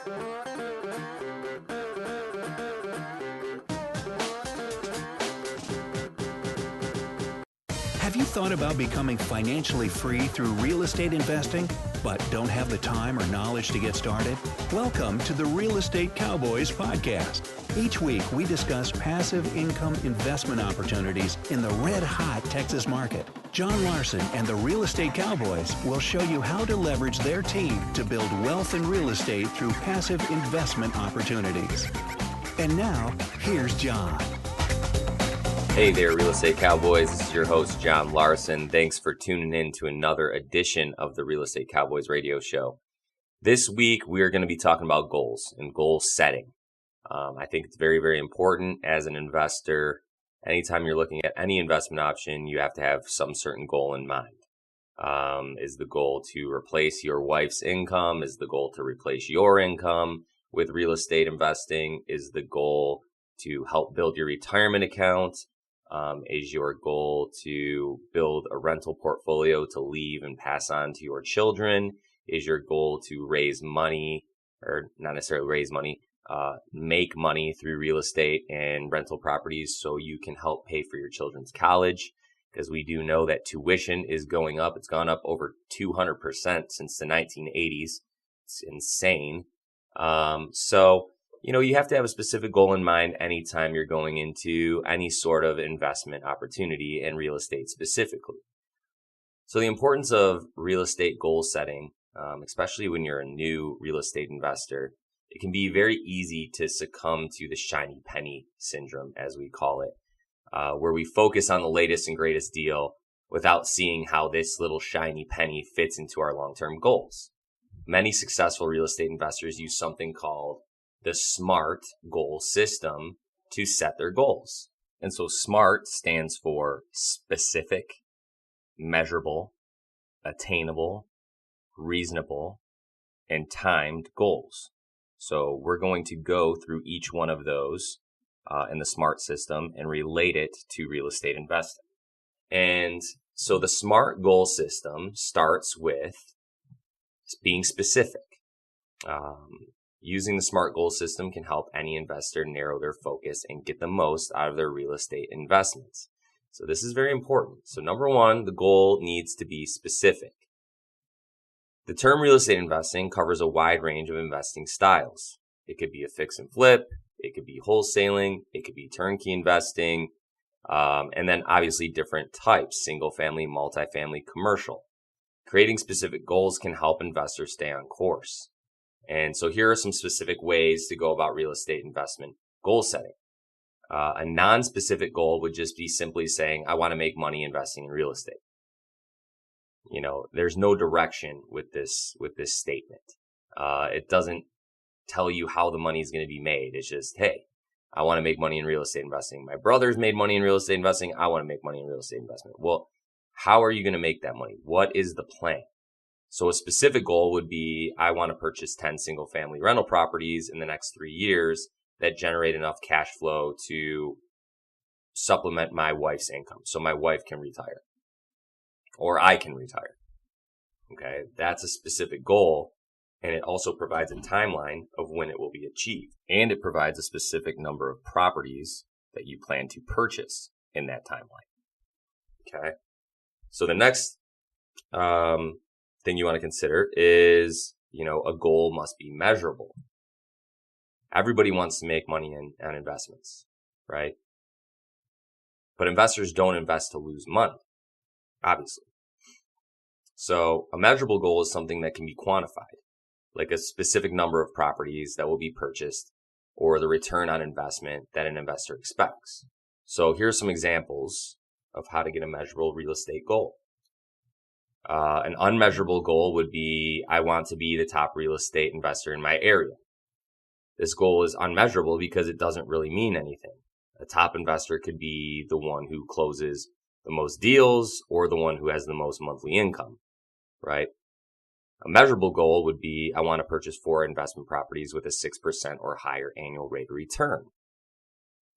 Have you thought about becoming financially free through real estate investing, but don't have the time or knowledge to get started? Welcome to the Real Estate Cowboys podcast. Each week, we discuss passive income investment opportunities in the red-hot Texas market. John Larson and the Real Estate Cowboys will show you how to leverage their team to build wealth in real estate through passive investment opportunities. And now, here's John. Hey there, Real Estate Cowboys. This is your host, John Larson. Thanks for tuning in to another edition of the Real Estate Cowboys radio show. This week, we are going to be talking about goals and goal setting. I think it's very, very important as an investor. Anytime you're looking at any investment option, you have to have some certain goal in mind. Is the goal to replace your wife's income? Is the goal to replace your income with real estate investing? Is the goal to help build your retirement account? Is your goal to build a rental portfolio to leave and pass on to your children? Is your goal to raise money, or not necessarily raise money, make money through real estate and rental properties so you can help pay for your children's college? Because we do know that tuition is going up. It's gone up over 200% since the 1980s. It's insane. You have to have a specific goal in mind anytime you're going into any sort of investment opportunity and real estate specifically. So the importance of real estate goal setting, especially when you're a new real estate investor, it can be very easy to succumb to the shiny penny syndrome, as we call it, where we focus on the latest and greatest deal without seeing how this little shiny penny fits into our long-term goals. Many successful real estate investors use something called the S.M.A.R.T goal system to set their goals. And so S.M.A.R.T stands for specific, measurable, attainable, reasonable, and timed goals. So we're going to go through each one of those in the S.M.A.R.T system and relate it to real estate investing. And so the S.M.A.R.T goal system starts with being specific. Using the S.M.A.R.T goal system can help any investor narrow their focus and get the most out of their real estate investments. So this is very important. So number one, the goal needs to be specific. The term real estate investing covers a wide range of investing styles. It could be a fix and flip. It could be wholesaling. It could be turnkey investing. And then obviously different types, single family, multifamily, commercial. Creating specific goals can help investors stay on course. And so here are some specific ways to go about real estate investment goal setting. A non-specific goal would just be simply saying, I want to make money investing in real estate. There's no direction with this statement. It doesn't tell you how the money is going to be made. It's just, hey, I want to make money in real estate investing. My brother's made money in real estate investing. I want to make money in real estate investment. Well, how are you going to make that money? What is the plan? So a specific goal would be, I want to purchase 10 single family rental properties in the next 3 years that generate enough cash flow to supplement my wife's income so my wife can retire or I can retire. Okay. That's a specific goal. And it also provides a timeline of when it will be achieved. And it provides a specific number of properties that you plan to purchase in that timeline. Okay. So the next, thing you want to consider is, a goal must be measurable. Everybody wants to make money on investments, right? But investors don't invest to lose money, obviously. So a measurable goal is something that can be quantified, like a specific number of properties that will be purchased or the return on investment that an investor expects. So here's some examples of how to get a measurable real estate goal. An unmeasurable goal would be, I want to be the top real estate investor in my area. This goal is unmeasurable because it doesn't really mean anything. A top investor could be the one who closes the most deals or the one who has the most monthly income, right? A measurable goal would be, I want to purchase 4 investment properties with a 6% or higher annual rate of return.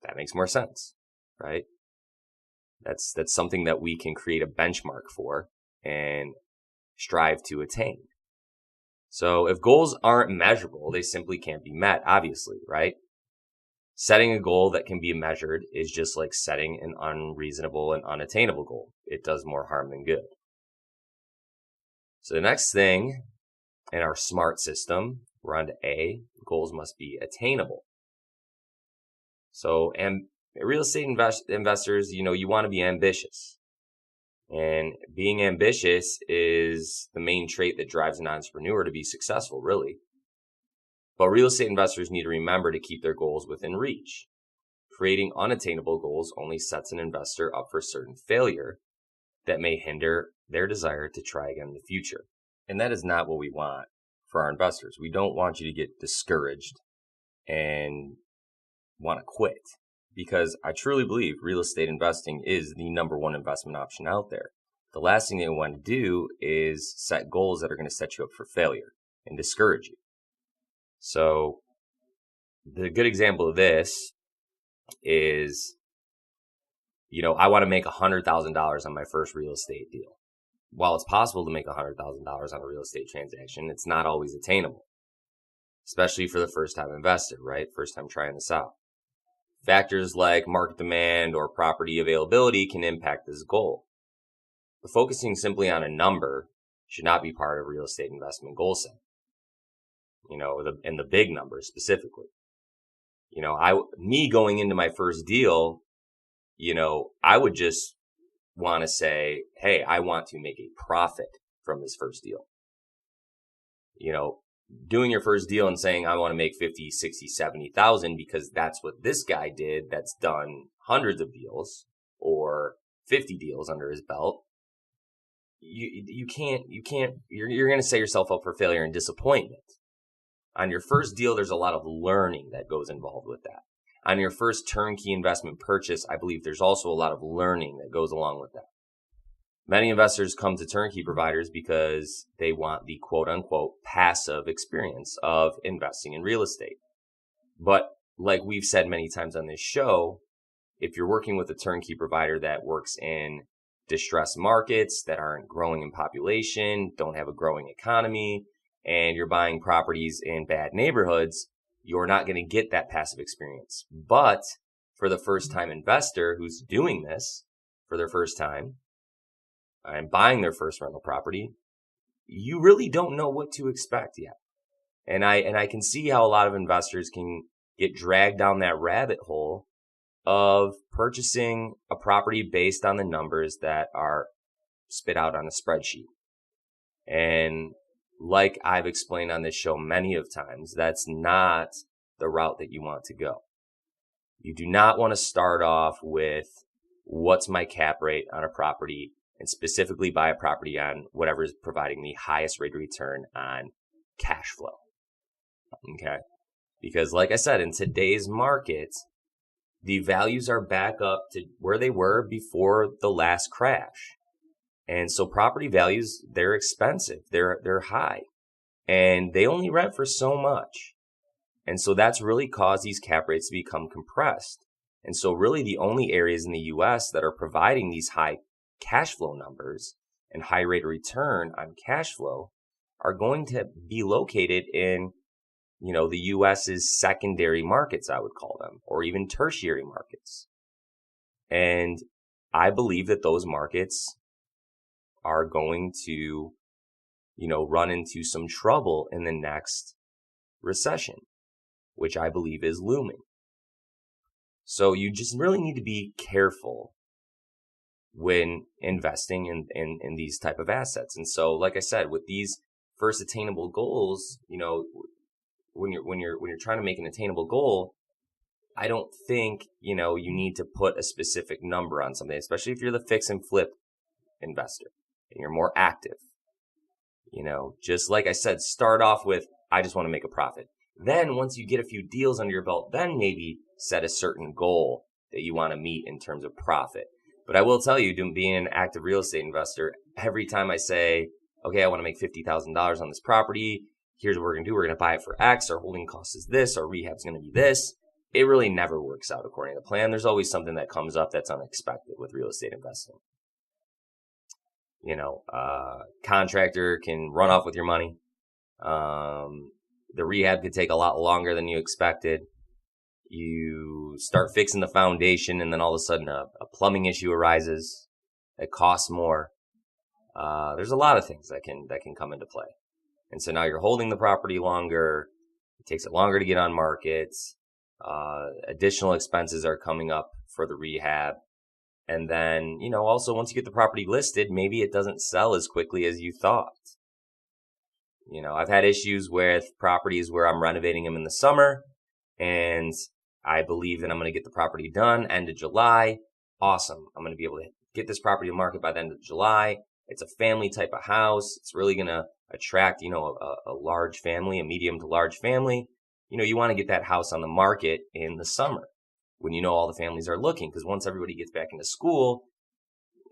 That makes more sense, right? That's something that we can create a benchmark for and strive to attain. So if goals aren't measurable, they simply can't be met, obviously, right? Setting a goal that can be measured is just like setting an unreasonable and unattainable goal. It does more harm than good. So the next thing in our SMART system, we're on to A, goals must be attainable. So, and real estate investors, you want to be ambitious. And being ambitious is the main trait that drives an entrepreneur to be successful, really. But real estate investors need to remember to keep their goals within reach. Creating unattainable goals only sets an investor up for certain failure that may hinder their desire to try again in the future. And that is not what we want for our investors. We don't want you to get discouraged and want to quit, because I truly believe real estate investing is the number one investment option out there. The last thing they want to do is set goals that are going to set you up for failure and discourage you. So the good example of this is, I want to make $100,000 on my first real estate deal. While it's possible to make $100,000 on a real estate transaction, it's not always attainable, especially for the first time investor, right? First time trying this out. Factors like market demand or property availability can impact this goal. But focusing simply on a number should not be part of real estate investment goal setting. And the big numbers specifically. Me going into my first deal, I would just want to say, hey, I want to make a profit from this first deal. Doing your first deal and saying, I want to make 50, 60, 70,000 because that's what this guy did that's done hundreds of deals or 50 deals under his belt. You're going to set yourself up for failure and disappointment. On your first deal, there's a lot of learning that goes involved with that. On your first turnkey investment purchase, I believe there's also a lot of learning that goes along with that. Many investors come to turnkey providers because they want the quote unquote passive experience of investing in real estate. But like we've said many times on this show, if you're working with a turnkey provider that works in distressed markets that aren't growing in population, don't have a growing economy, and you're buying properties in bad neighborhoods, you're not going to get that passive experience. But for the first time investor who's doing this for their first time and buying their first rental property, you really don't know what to expect yet. And I can see how a lot of investors can get dragged down that rabbit hole of purchasing a property based on the numbers that are spit out on a spreadsheet. And like I've explained on this show many of times, that's not the route that you want to go. You do not want to start off with what's my cap rate on a property and specifically buy a property on whatever is providing the highest rate of return on cash flow. Okay? Because like I said, in today's market, the values are back up to where they were before the last crash. And so property values, they're expensive. They're high. And they only rent for so much. And so that's really caused these cap rates to become compressed. And so really the only areas in the U.S. that are providing these high cash flow numbers and high rate of return on cash flow are going to be located in, the U.S.'s secondary markets, I would call them, or even tertiary markets. And I believe that those markets are going to, run into some trouble in the next recession, which I believe is looming. So you just really need to be careful when investing in these type of assets. And so, like I said, with these first attainable goals, when you're trying to make an attainable goal, I don't think, you need to put a specific number on something, especially if you're the fix and flip investor and you're more active. Just like I said, start off with, I just want to make a profit. Then once you get a few deals under your belt, then maybe set a certain goal that you want to meet in terms of profit. But I will tell you, being an active real estate investor, every time I say, okay, I want to make $50,000 on this property, here's what we're going to do. We're going to buy it for X. Our holding cost is this. Our rehab's going to be this. It really never works out according to plan. There's always something that comes up that's unexpected with real estate investing. Contractor can run off with your money. The rehab could take a lot longer than you expected. You start fixing the foundation, and then all of a sudden a plumbing issue arises. It costs more. There's a lot of things that can come into play. And so now you're holding the property longer. It takes it longer to get on market. Additional expenses are coming up for the rehab. And then, also once you get the property listed, maybe it doesn't sell as quickly as you thought. I've had issues with properties where I'm renovating them in the summer, and I believe that I'm going to get the property done end of July. Awesome. I'm going to be able to get this property to market by the end of July. It's a family type of house. It's really going to attract, a large family, a medium to large family. You want to get that house on the market in the summer when all the families are looking, because once everybody gets back into school,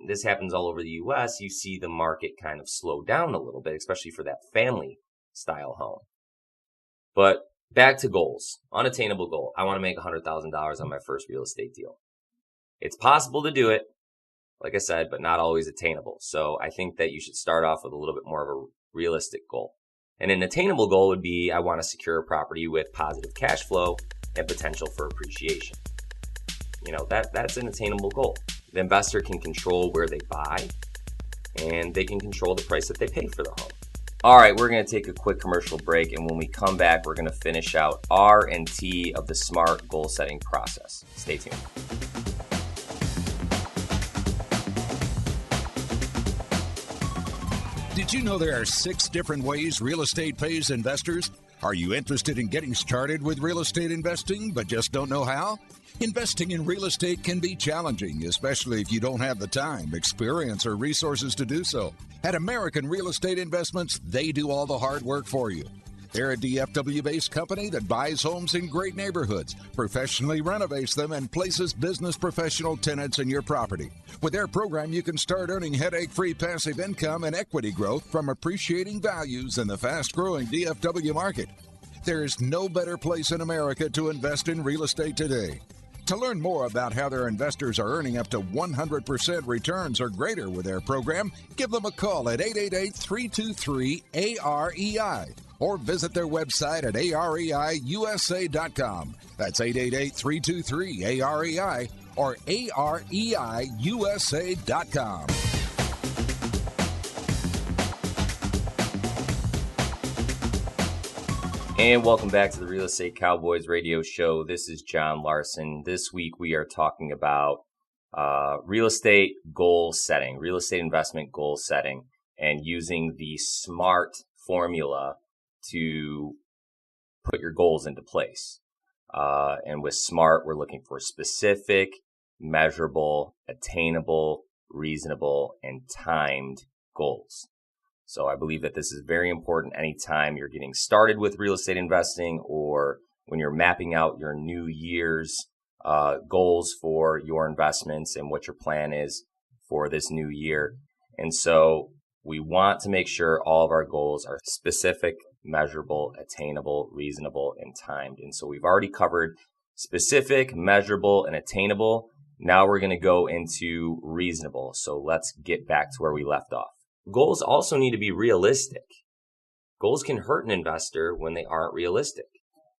this happens all over the U.S., you see the market kind of slow down a little bit, especially for that family style home. But back to goals. Unattainable goal. I want to make $100,000 on my first real estate deal. It's possible to do it, like I said, but not always attainable. So I think that you should start off with a little bit more of a realistic goal. And an attainable goal would be, I want to secure a property with positive cash flow and potential for appreciation. That's an attainable goal. The investor can control where they buy, and they can control the price that they pay for the home. All right, we're going to take a quick commercial break, and when we come back, we're going to finish out R and T of the SMART goal setting process. Stay tuned. Did you know there are 6 different ways real estate pays investors? Are you interested in getting started with real estate investing but just don't know how? Investing in real estate can be challenging, especially if you don't have the time, experience, or resources to do so. At American Real Estate Investments, they do all the hard work for you. They're a DFW-based company that buys homes in great neighborhoods, professionally renovates them, and places business professional tenants in your property. With their program, you can start earning headache-free passive income and equity growth from appreciating values in the fast-growing DFW market. There is no better place in America to invest in real estate today. To learn more about how their investors are earning up to 100% returns or greater with their program, give them a call at 888-323-AREI or visit their website at areiusa.com. That's 888-323-AREI or areiusa.com. And welcome back to the Real Estate Cowboys radio show. This is John Larson. This week we are talking about real estate goal setting, real estate investment goal setting, and using the SMART formula to put your goals into place. And with SMART, we're looking for specific, measurable, attainable, reasonable, and timed goals. So I believe that this is very important anytime you're getting started with real estate investing or when you're mapping out your new year's goals for your investments and what your plan is for this new year. And so we want to make sure all of our goals are specific, measurable, attainable, reasonable, and timed. And so we've already covered specific, measurable, and attainable. Now we're going to go into reasonable. So let's get back to where we left off. Goals also need to be realistic. Goals can hurt an investor when they aren't realistic.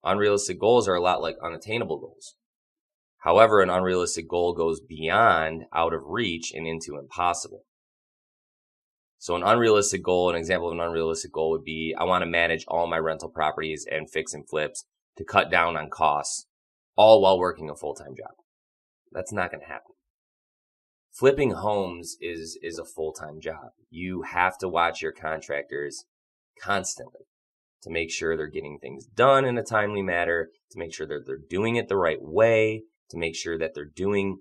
Unrealistic goals are a lot like unattainable goals. However, an unrealistic goal goes beyond out of reach and into impossible. So an unrealistic goal, an example of an unrealistic goal would be, I want to manage all my rental properties and fix and flips to cut down on costs, all while working a full-time job. That's not going to happen. Flipping homes is a full-time job. You have to watch your contractors constantly to make sure they're getting things done in a timely manner, to make sure that they're doing it the right way, to make sure that they're doing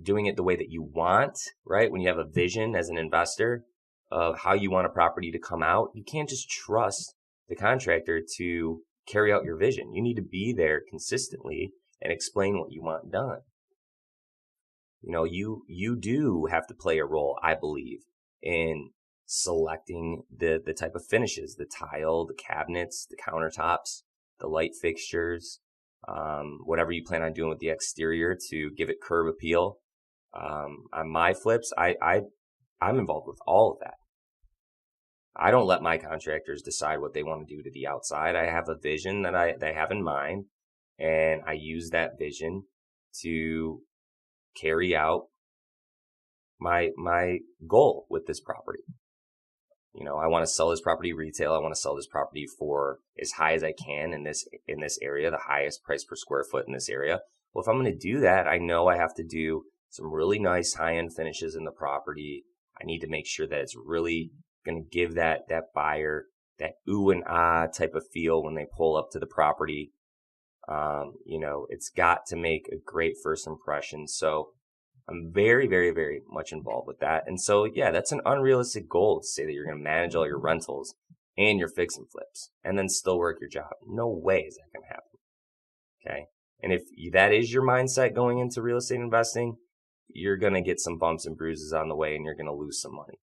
it the way that you want, right? When you have a vision as an investor of how you want a property to come out, you can't just trust the contractor to carry out your vision. You need to be there consistently and explain what you want done. You do have to play a role, I believe, in selecting the type of finishes, the tile, the cabinets, the countertops, the light fixtures, whatever you plan on doing with the exterior to give it curb appeal. On my flips, I'm involved with all of that. I don't let my contractors decide what they want to do to the outside. I have a vision that they have in mind, and I use that vision to carry out my goal with this property. I want to sell this property retail. I want to sell this property for as high as I can in this area, the highest price per square foot in this area. Well, if I'm going to do that, I know I have to do some really nice high-end finishes in the property. I need to make sure that it's really going to give that buyer that ooh and ah type of feel when they pull up to the property. It's got to make a great first impression. So I'm very, very, very much involved with that. And so, yeah, that's an unrealistic goal to say that you're going to manage all your rentals and your fix and flips and then still work your job. No way is that going to happen. Okay. And if that is your mindset going into real estate investing, you're going to get some bumps and bruises on the way and you're going to lose some money.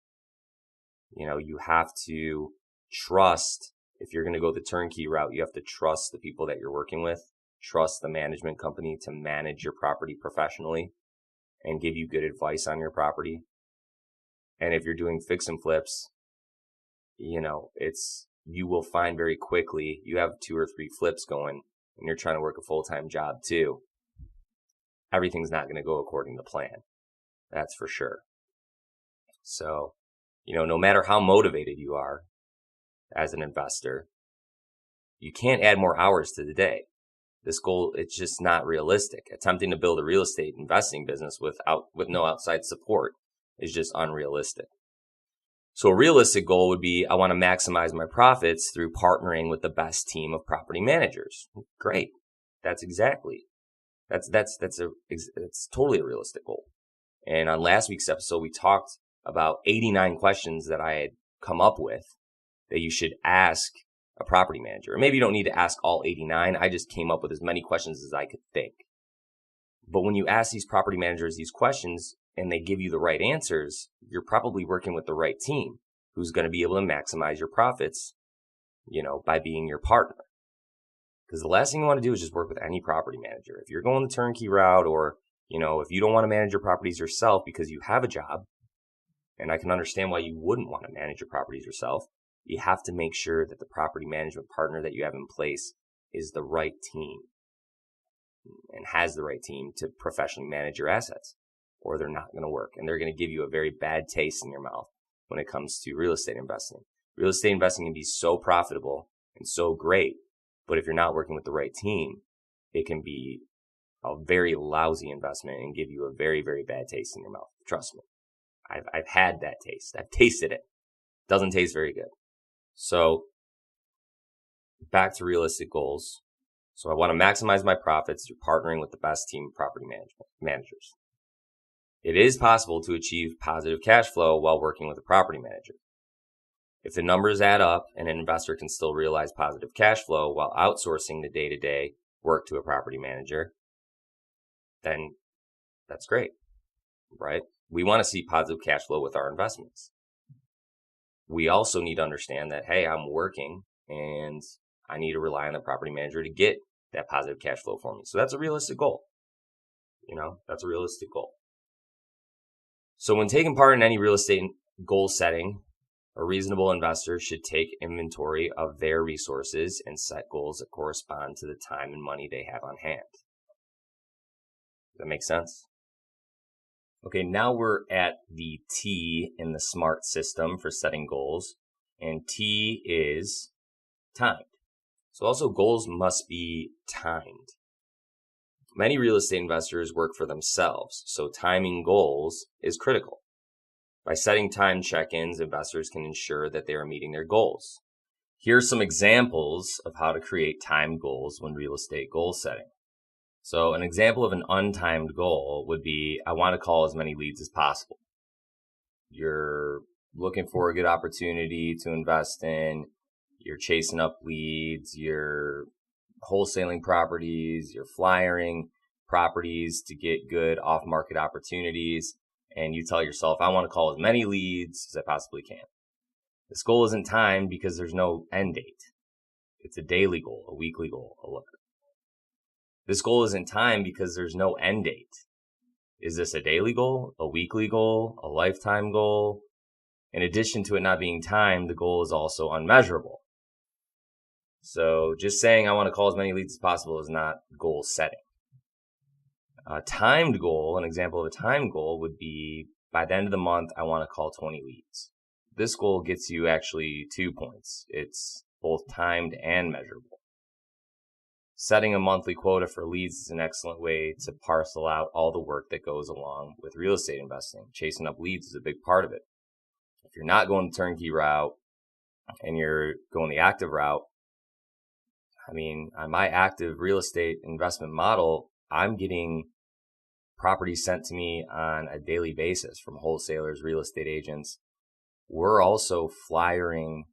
You have to trust, if you're going to go the turnkey route, you have to trust the people that you're working with, trust the management company to manage your property professionally and give you good advice on your property. And if you're doing fix and flips, you will find very quickly you have 2 or 3 flips going and you're trying to work a full-time job too. Everything's not going to go according to plan. That's for sure. So, no matter how motivated you are as an investor, you can't add more hours to the day. This goal, it's just not realistic. Attempting to build a real estate investing business with no outside support is just unrealistic. So a realistic goal would be, I want to maximize my profits through partnering with the best team of property managers. Great. That's totally a realistic goal. And on last week's episode, we talked about 89 questions that I had come up with that you should ask a property manager. Or maybe you don't need to ask all 89. I just came up with as many questions as I could think. But when you ask these property managers these questions and they give you the right answers, you're probably working with the right team who's going to be able to maximize your profits, by being your partner. Because the last thing you want to do is just work with any property manager. If you're going the turnkey route or, if you don't want to manage your properties yourself because you have a job, and I can understand why you wouldn't want to manage your properties yourself, you have to make sure that the property management partner that you have in place is the right team and has the right team to professionally manage your assets, or they're not going to work. And they're going to give you a very bad taste in your mouth when it comes to real estate investing. Real estate investing can be so profitable and so great, but if you're not working with the right team, it can be a very lousy investment and give you a very, very bad taste in your mouth. Trust me. I've had that taste. I've tasted it. Doesn't taste very good. So back to realistic goals. So I want to maximize my profits through partnering with the best team of property managers. It is possible to achieve positive cash flow while working with a property manager. If the numbers add up and an investor can still realize positive cash flow while outsourcing the day-to-day work to a property manager, then that's great, right? We want to see positive cash flow with our investments. We also need to understand that, hey, I'm working and I need to rely on the property manager to get that positive cash flow for me. So that's a realistic goal. That's a realistic goal. So when taking part in any real estate goal setting, a reasonable investor should take inventory of their resources and set goals that correspond to the time and money they have on hand. Does that make sense? Okay, now we're at the T in the S.M.A.R.T system for setting goals, and T is timed. So also goals must be timed. Many real estate investors work for themselves, so timing goals is critical. By setting time check-ins, investors can ensure that they are meeting their goals. Here are some examples of how to create timed goals when real estate goal setting. So an example of an untimed goal would be, I want to call as many leads as possible. You're looking for a good opportunity to invest in, you're chasing up leads, you're wholesaling properties, you're flyering properties to get good off-market opportunities, and you tell yourself, I want to call as many leads as I possibly can. This goal isn't timed because there's no end date. It's a daily goal, a weekly goal, This goal isn't timed because there's no end date. Is this a daily goal, a weekly goal, a lifetime goal? In addition to it not being timed, the goal is also unmeasurable. So just saying I want to call as many leads as possible is not goal setting. A timed goal, an example of a timed goal would be, by the end of the month, I want to call 20 leads. This goal gets you actually 2 points. It's both timed and measurable. Setting a monthly quota for leads is an excellent way to parcel out all the work that goes along with real estate investing. Chasing up leads is a big part of it. If you're not going the turnkey route and you're going the active route, I mean, on my active real estate investment model, I'm getting properties sent to me on a daily basis from wholesalers, real estate agents. We're also flyering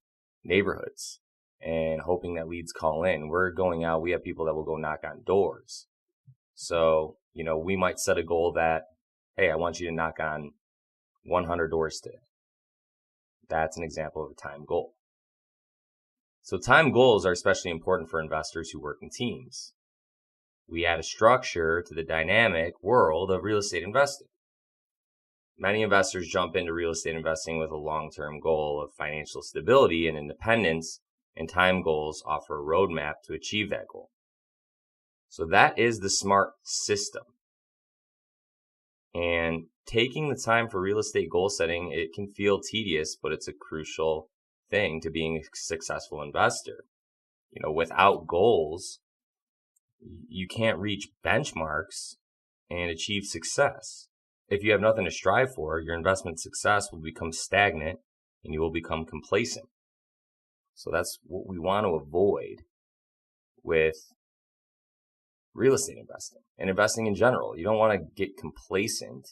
neighborhoods and hoping that leads call in. We're going out. We have people that will go knock on doors. So, we might set a goal that, hey, I want you to knock on 100 doors today. That's an example of a time goal. So time goals are especially important for investors who work in teams. We add a structure to the dynamic world of real estate investing. Many investors jump into real estate investing with a long-term goal of financial stability and independence, and time goals offer a roadmap to achieve that goal. So that is the S.M.A.R.T system. And taking the time for real estate goal setting, it can feel tedious, but it's a crucial thing to being a successful investor. Without goals, you can't reach benchmarks and achieve success. If you have nothing to strive for, your investment success will become stagnant and you will become complacent. So that's what we want to avoid with real estate investing and investing in general. You don't want to get complacent.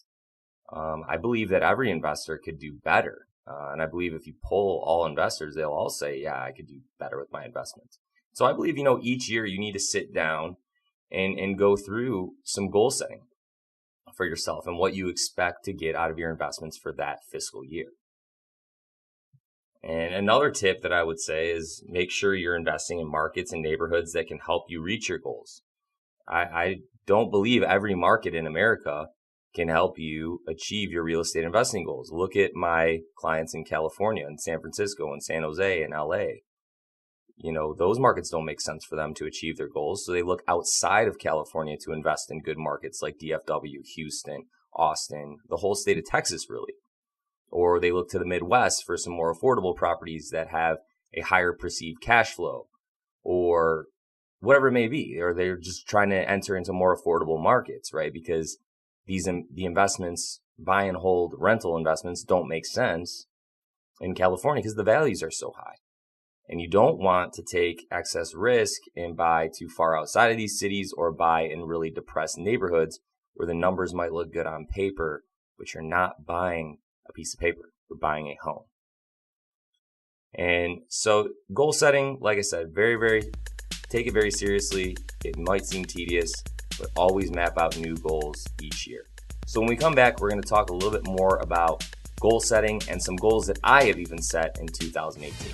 I believe that every investor could do better. And I believe if you poll all investors, they'll all say, yeah, I could do better with my investments. So I believe, each year you need to sit down and go through some goal setting for yourself and what you expect to get out of your investments for that fiscal year. And another tip that I would say is make sure you're investing in markets and neighborhoods that can help you reach your goals. I don't believe every market in America can help you achieve your real estate investing goals. Look at my clients in California and San Francisco and San Jose and LA. Those markets don't make sense for them to achieve their goals. So they look outside of California to invest in good markets like DFW, Houston, Austin, the whole state of Texas, really. Or they look to the Midwest for some more affordable properties that have a higher perceived cash flow, or whatever it may be. Or they're just trying to enter into more affordable markets, right? Because the investments, buy and hold rental investments, don't make sense in California because the values are so high. And you don't want to take excess risk and buy too far outside of these cities or buy in really depressed neighborhoods where the numbers might look good on paper, but you're not buying a piece of paper. You're buying a home. And so goal setting, like I said, take it very seriously. It might seem tedious, but always map out new goals each year. So when we come back, we're going to talk a little bit more about goal setting and some goals that I have even set in 2018.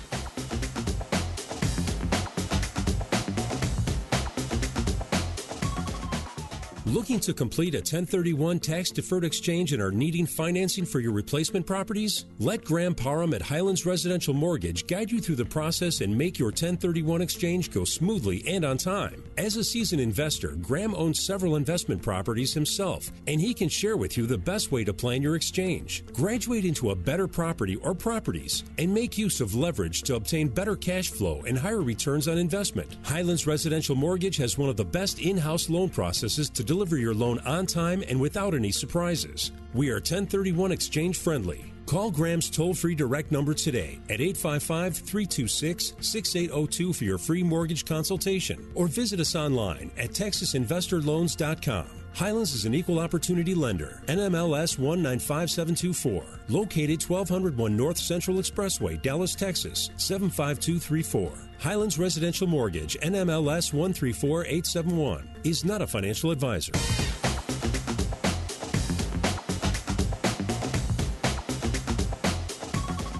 Looking to complete a 1031 tax-deferred exchange and are needing financing for your replacement properties? Let Graham Parham at Highlands Residential Mortgage guide you through the process and make your 1031 exchange go smoothly and on time. As a seasoned investor, Graham owns several investment properties himself, and he can share with you the best way to plan your exchange. Graduate into a better property or properties and make use of leverage to obtain better cash flow and higher returns on investment. Highlands Residential Mortgage has one of the best in-house loan processes to deliver your loan on time and without any surprises. We are 1031 exchange friendly. Call Graham's toll-free direct number today at 855-326-6802 for your free mortgage consultation, or visit us online at texasinvestorloans.com. Highlands is an equal opportunity lender, NMLS 195724, located 1201 North Central Expressway, Dallas, Texas, 75234. Highlands Residential Mortgage, NMLS 134871, is not a financial advisor.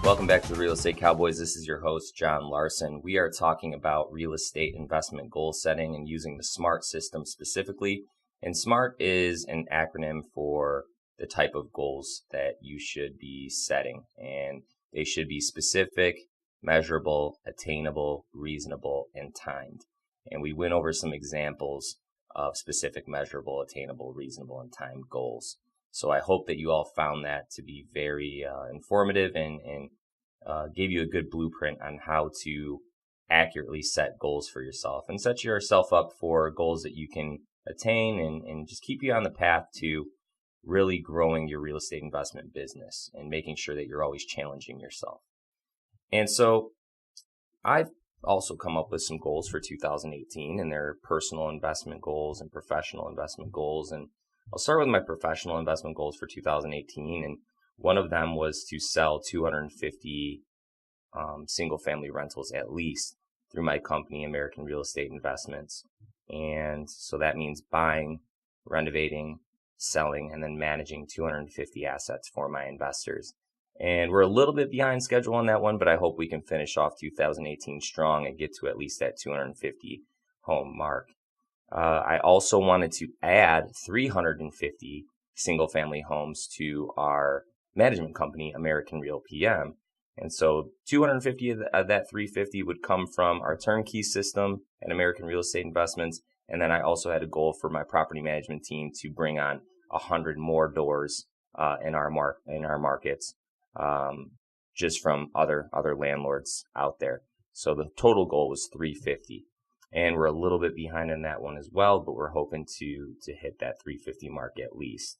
Welcome back to the Real Estate Cowboys. This is your host, John Larson. We are talking about real estate investment goal setting and using the S.M.A.R.T system specifically. And S.M.A.R.T is an acronym for the type of goals that you should be setting. And They should be specific, measurable, attainable, reasonable, and timed. And we went over some examples of specific, measurable, attainable, reasonable, and timed goals. So I hope that you all found that to be very informative and gave you a good blueprint on how to accurately set goals for yourself and set yourself up for goals that you can attain and just keep you on the path to really growing your real estate investment business and making sure that you're always challenging yourself. And so I've also come up with some goals for 2018, and they're personal investment goals and professional investment goals. And I'll start with my professional investment goals for 2018. And one of them was to sell 250 single family rentals at least through my company, American Real Estate Investments. And so that means buying, renovating, selling, and then managing 250 assets for my investors. And we're a little bit behind schedule on that one, but I hope we can finish off 2018 strong and get to at least that 250 home mark. I also wanted to add 350 single family homes to our management company, American Real PM. And so 250 of that 350 would come from our turnkey system and American Real Estate Investments. And then I also had a goal for my property management team to bring on 100 more doors in our markets, just from other landlords out there. So the total goal was 350. And we're a little bit behind on that one as well, but we're hoping to hit that 350 mark at least.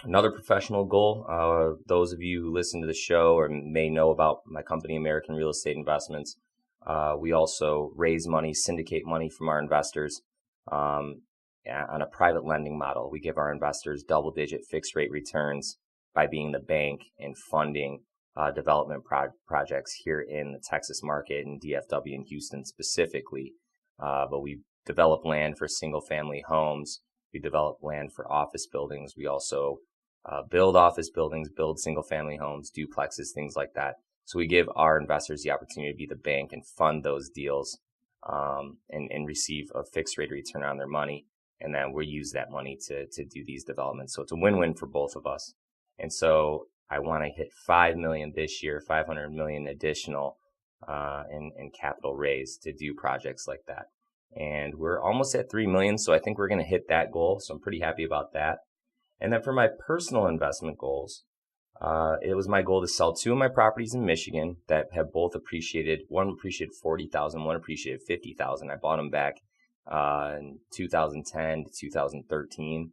Another professional goal, those of you who listen to the show or may know about my company, American Real Estate Investments, we also raise money, syndicate money from our investors on a private lending model. We give our investors double-digit fixed rate returns by being the bank and funding development projects here in the Texas market and DFW and Houston specifically. But we develop land for single-family homes. We develop land for office buildings. We also build office buildings, build single-family homes, duplexes, things like that. So we give our investors the opportunity to be the bank and fund those deals and receive a fixed rate return on their money. And then we use that money to do these developments. So it's a win-win for both of us. And so I want to hit $5 million this year, $500 million additional in capital raised to do projects like that. And we're almost at $3 million, so I think we're going to hit that goal. So I'm pretty happy about that. And then for my personal investment goals, it was my goal to sell 2 of my properties in Michigan that have both appreciated. One appreciated $40,000, one appreciated $50,000. I bought them back in 2010 to 2013,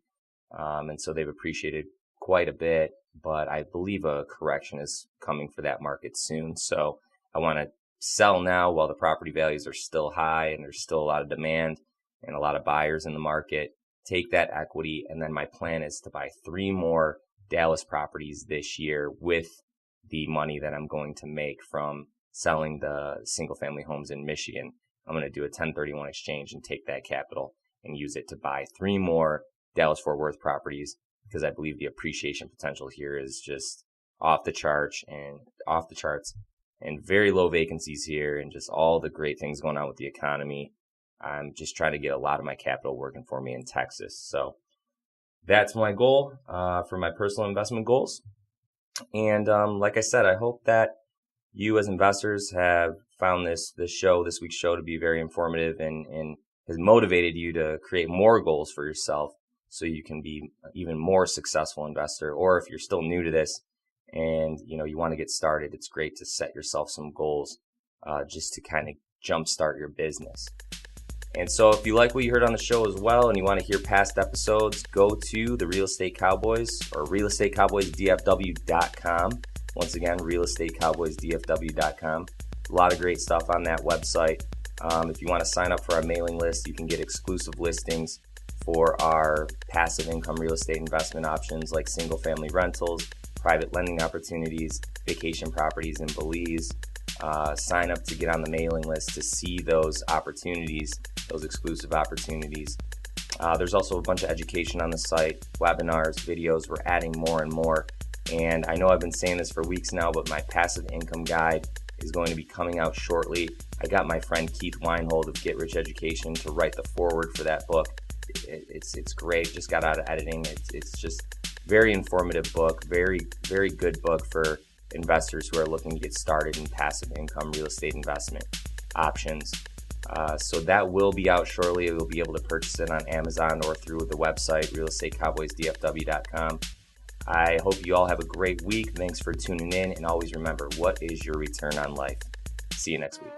and so they've appreciated quite a bit. But I believe a correction is coming for that market soon. So I want to sell now while the property values are still high and there's still a lot of demand and a lot of buyers in the market. Take that equity, and then my plan is to buy 3 more Dallas properties this year with the money that I'm going to make from selling the single family homes in Michigan. I'm going to do a 1031 exchange and take that capital and use it to buy 3 more Dallas-Fort Worth properties, because I believe the appreciation potential here is just off the charts and very low vacancies here and just all the great things going on with the economy. I'm just trying to get a lot of my capital working for me in Texas. So that's my goal for my personal investment goals. And like I said, I hope that you as investors have found this week's show to be very informative and has motivated you to create more goals for yourself so you can be even more successful investor. Or if you're still new to this and you want to get started, it's great to set yourself some goals just to kind of jumpstart your business. And so if you like what you heard on the show as well and you want to hear past episodes, go to the Real Estate Cowboys or realestatecowboysdfw.com. Once again, realestatecowboysdfw.com. A lot of great stuff on that website. If you want to sign up for our mailing list, you can get exclusive listings for our passive income real estate investment options like single family rentals, private lending opportunities, vacation properties in Belize. Sign up to get on the mailing list to see those opportunities, those exclusive opportunities. There's also a bunch of education on the site, webinars, videos. We're adding more and more. And I know I've been saying this for weeks now, but my passive income guide is going to be coming out shortly. I got my friend Keith Weinhold of Get Rich Education to write the foreword for that book. It's great. Just got out of editing. It's just very informative book, very, very good book for investors who are looking to get started in passive income real estate investment options. So that will be out shortly. You'll be able to purchase it on Amazon or through the website, realestatecowboysdfw.com. I hope you all have a great week. Thanks for tuning in. And always remember, what is your return on life? See you next week.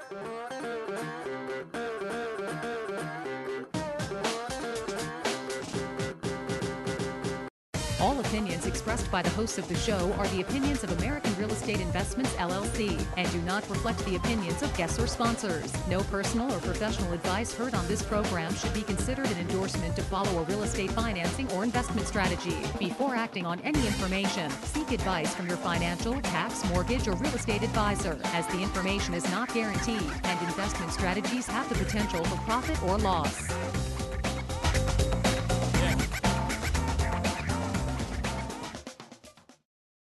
All opinions expressed by the hosts of the show are the opinions of American Real Estate Investments, LLC, and do not reflect the opinions of guests or sponsors. No personal or professional advice heard on this program should be considered an endorsement to follow a real estate financing or investment strategy. Before acting on any information, seek advice from your financial, tax, mortgage, or real estate advisor, as the information is not guaranteed and investment strategies have the potential for profit or loss.